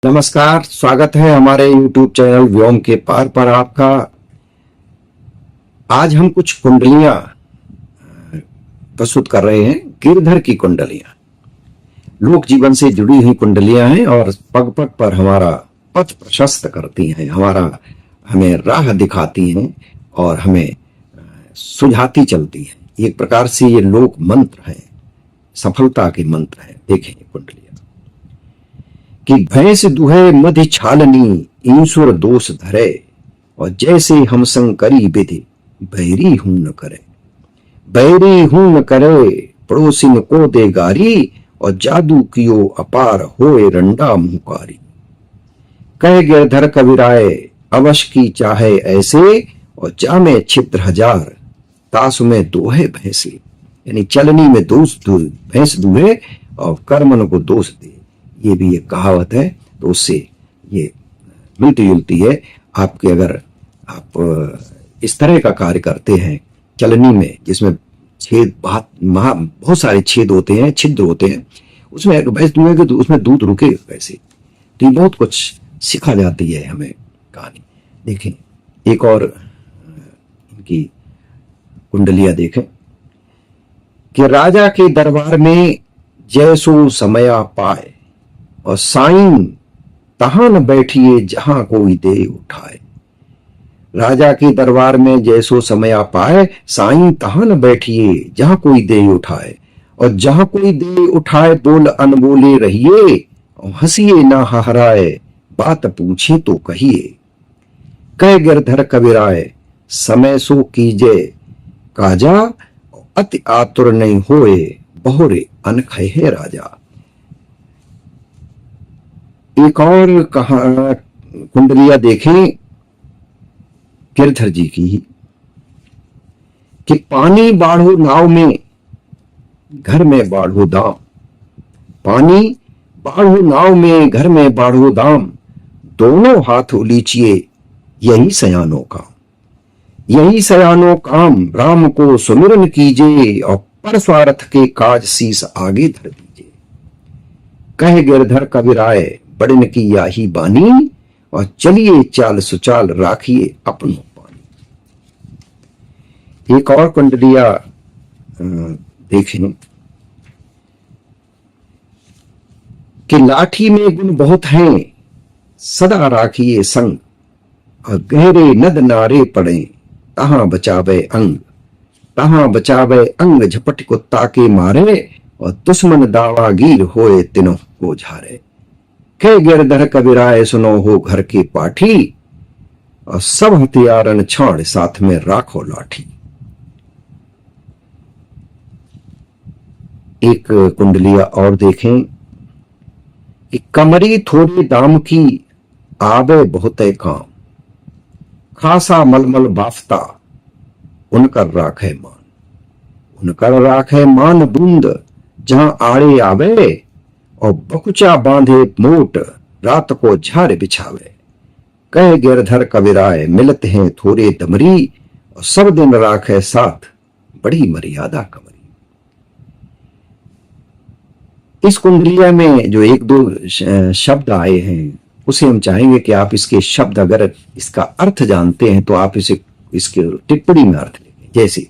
नमस्कार, स्वागत है हमारे YouTube चैनल व्योम के पार पर आपका। आज हम कुछ कुंडलियां प्रस्तुत कर रहे हैं। गिरधर की कुंडलियां लोक जीवन से जुड़ी हुई कुंडलियां हैं और पग पग पर हमारा पथ प्रशस्त करती हैं, हमें राह दिखाती हैं और हमें सुझाती चलती हैं। एक प्रकार से ये लोक मंत्र है, सफलता के मंत्र है। देखें कुंडलियां कि भैंस दुहे मधि छालनी, ईश्वर दोष धरे, और जैसे हम संकरी विधि बैरी हूं न करे। बैरी हूं न करे, पड़ोसिन को दे गारी, और जादू कियो अपार होए रंडा मुहकारी। कह गिरधर कबीराए, अवश्य की चाहे ऐसे, और जामे छिद्र हजार, तासु में दोहे भैंसे। यानी चलनी में भैंस दुहे और कर्मन को दोष दे। ये भी एक कहावत है, तो उससे ये मिलती जुलती है। आपके अगर आप इस तरह का कार्य करते हैं चलनी में, जिसमें छेद बहुत सारे छेद होते हैं, छिद्र होते हैं, उसमें भैंस दुहेंगे तो उसमें दूध रुके वैसे, तो ये बहुत कुछ सिखा जाती है हमें कहानी। देखें एक और इनकी कुंडलियां देखें कि राजा के दरबार में जैसो समया पाए, और साईं तहां न बैठिए जहां कोई दे उठाए। राजा के दरबार में जैसो समया पाए, साईं तहां न बैठिए जहां कोई दे उठाए, और जहां कोई दे उठाए बोल अनबोले रहिए, और हंसिए ना हहराए बात पूछे तो कहिए। कह गिरधर कबीराए, समय सो कीजे काजा, अति आतुर नहीं होए बहुरे अनखहे राजा। एक और कुंडलियां देखें गिरधर जी की कि पानी बाढ़ो नाव में, घर में बाढ़ो दाम। पानी बाढ़ो नाव में, घर में बाढ़ो दाम, दोनों हाथ उलीचिए यही सयानो काम। यही सयानो काम, राम को सुमिरन कीजिए, और पर स्वार्थ के काज शीस आगे धर दीजिए। कह गिरधर कबीराए, बड़न की याही बानी, और चलिए चाल सुचाल राखिए अपनो पानी। एक और कुंडलिया देखें कि लाठी में गुण बहुत हैं, सदा राखिए संग, और गहरे नद नारे पड़े, तहां बचावे अंग। तहां बचावे अंग, झपट कुत्ता के मारे, और दुश्मन दावागीर होए तिनों को झारे। कह गिरधर कबीराए, सुनो हो घर के पाठी, और सब हथियारन छाड़ साथ में राखो लाठी। एक कुंडलिया और देखें कि कमरी थोड़े दाम की, आवे बहुते काम। खासा मलमल बाफता, उनकर राखे मान। उनकर राखे मान बूंद, जहां आड़े आवे, और बकुचा बांधे मोट, रात को झाड़ बिछावे। कह गिरधर कबीराए, मिलत हैं थोड़े दमरी, और सब दिन राखे साथ बड़ी मर्यादा कमरी। इस कुंडलिया में जो एक दो शब्द आए हैं, उसे हम चाहेंगे कि आप इसके शब्द, अगर इसका अर्थ जानते हैं तो आप इसे इसके टिप्पणी में अर्थ लिखें। जैसे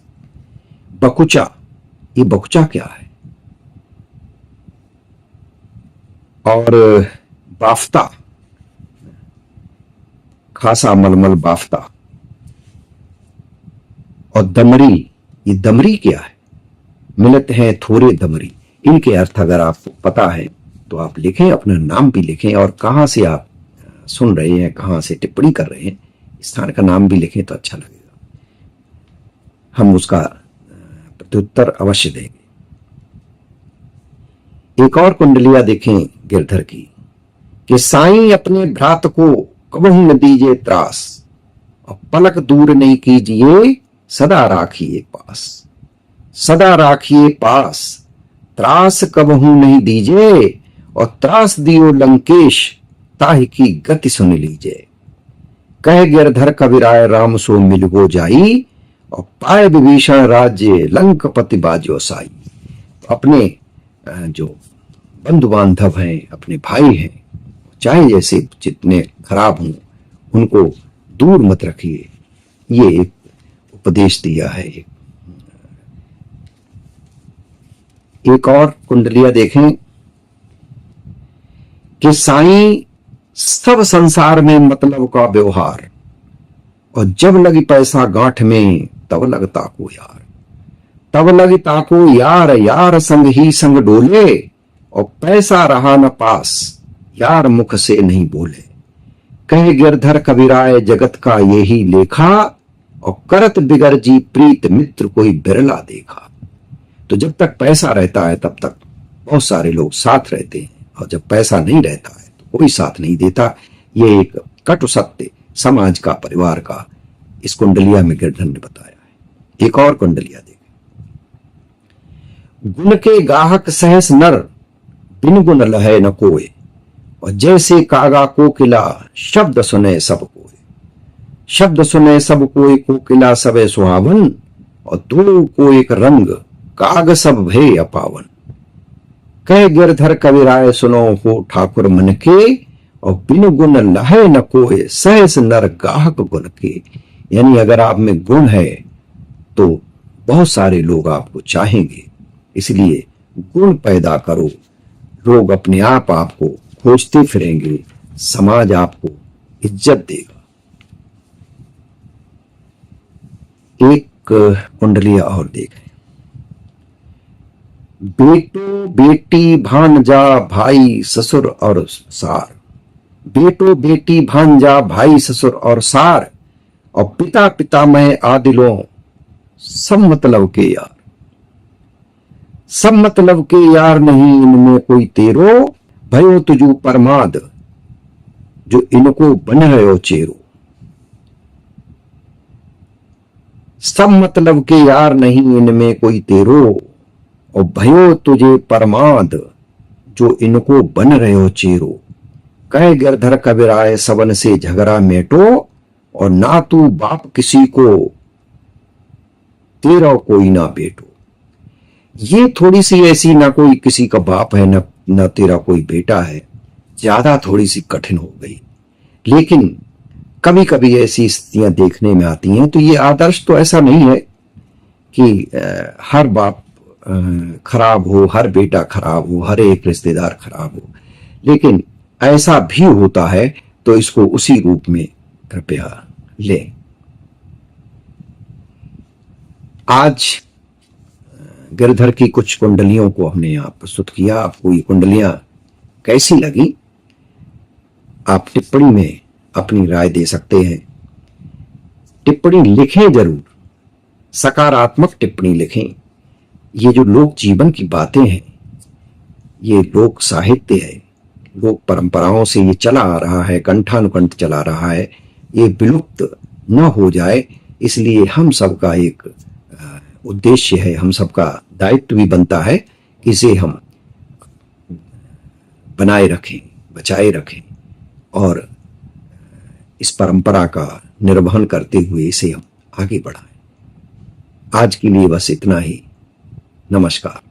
बकुचा, ये बकुचा क्या है? और बाफ्ता, खासा मलमल बाफ्ता। और दमरी, ये दमरी क्या है? मिलत हैं थोड़े दमरी। इनके अर्थ अगर आपको पता है तो आप लिखें, अपना नाम भी लिखें, और कहां से आप सुन रहे हैं, कहां से टिप्पणी कर रहे हैं, स्थान का नाम भी लिखें तो अच्छा लगेगा। हम उसका प्रत्युत्तर अवश्य देंगे। एक और कुंडलिया देखें गिरधर की कि साईं अपने भ्रात को कबहू न दीजिए त्रास, और पलक दूर नहीं कीजिए सदा राखिए पास। सदा राखिए पास, त्रास कबहू नहीं दीजिए, और त्रास दियो लंकेश, ताहि की गति सुन लीजिए। कह गिरधर कबीराए, राम सो मिलगो जाई, और पाए विभीषण राज्य, लंकपति बाजो साई। अपने जो बंधु बांधव हैं, अपने भाई हैं, चाहे जैसे जितने खराब हों उनको दूर मत रखिए। ये एक उपदेश दिया है। एक और कुंडलियां देखें कि साईं सब संसार में मतलब का व्यवहार, और जब लगी पैसा गांठ में तब लगता को यार, तब लगता को यार, यार संग ही संग डोले, और पैसा रहा न पास यार मुख से नहीं बोले। कहे गिरधर कबीराय जगत का यही लेखा, और करत बिगर जी प्रीत मित्र कोई बिरला देखा। तो जब तक पैसा रहता है तब तक बहुत सारे लोग साथ रहते हैं, और जब पैसा नहीं रहता है तो कोई साथ नहीं देता। ये एक कटु सत्य समाज का, परिवार का इस कुंडलिया में गिरधर ने बताया है। एक और कुंडलिया देखें। गुण के गाहक सहस नर, बिन गुण लहे न कोय, और जैसे कागा कोकिला शब्द सुने सब कोय। शब्द सुने सब कोय कोकिला सबे सुहावन, और दो को एक रंग काग सब भय अपावन। कह गिरधर कबीराय सुनो हो ठाकुर मन के, और बिन गुण लहे न कोय सहस नर गाहक गुण के। यानी अगर आप में गुण है तो बहुत सारे लोग आपको चाहेंगे, इसलिए गुण पैदा करो। लोग अपने आप आपको खोजते फिरेंगे, समाज आपको इज्जत देगा। एक कुंडलिया और देखें। बेटो बेटी भांजा भाई ससुर और सार, बेटो बेटी भांजा भाई ससुर और सार, और पिता पितामह आदिलों सब मतलब के यार। सब मतलब के यार नहीं इनमें कोई तेरो, भयो तुझू परमाद जो इनको बन रहे चेरो। सब मतलब के यार नहीं इनमें कोई तेरो, और भयो तुझे परमाद जो इनको बन रहे हो चेरो। कह गिरधर कबीराय सबन से झगड़ा मेटो, और ना तू बाप किसी को तेरा कोई ना बेटो। ये थोड़ी सी ऐसी, ना कोई किसी का बाप है ना तेरा कोई बेटा है, ज्यादा थोड़ी सी कठिन हो गई। लेकिन कभी कभी ऐसी स्थितियां देखने में आती हैं। तो ये आदर्श तो ऐसा नहीं है कि हर बाप खराब हो, हर बेटा खराब हो, हर एक रिश्तेदार खराब हो, लेकिन ऐसा भी होता है तो इसको उसी रूप में कृपया लें। आज गिरधर की कुछ कुंडलियों को हमने यहां प्रस्तुत किया। आपको ये कुंडलियां कैसी लगी आप टिप्पणी में अपनी राय दे सकते हैं। टिप्पणी लिखें जरूर, सकारात्मक टिप्पणी लिखें। ये जो लोक जीवन की बातें हैं, ये लोक साहित्य है, लोक परंपराओं से ये चला आ रहा है, कंठानुकंठ चला रहा है। ये विलुप्त न हो जाए, इसलिए हम सबका एक उद्देश्य है, हम सबका दायित्व भी बनता है कि इसे हम बनाए रखें, बचाए रखें, और इस परंपरा का निर्वहन करते हुए इसे हम आगे बढ़ाएं। आज के लिए बस इतना ही। नमस्कार।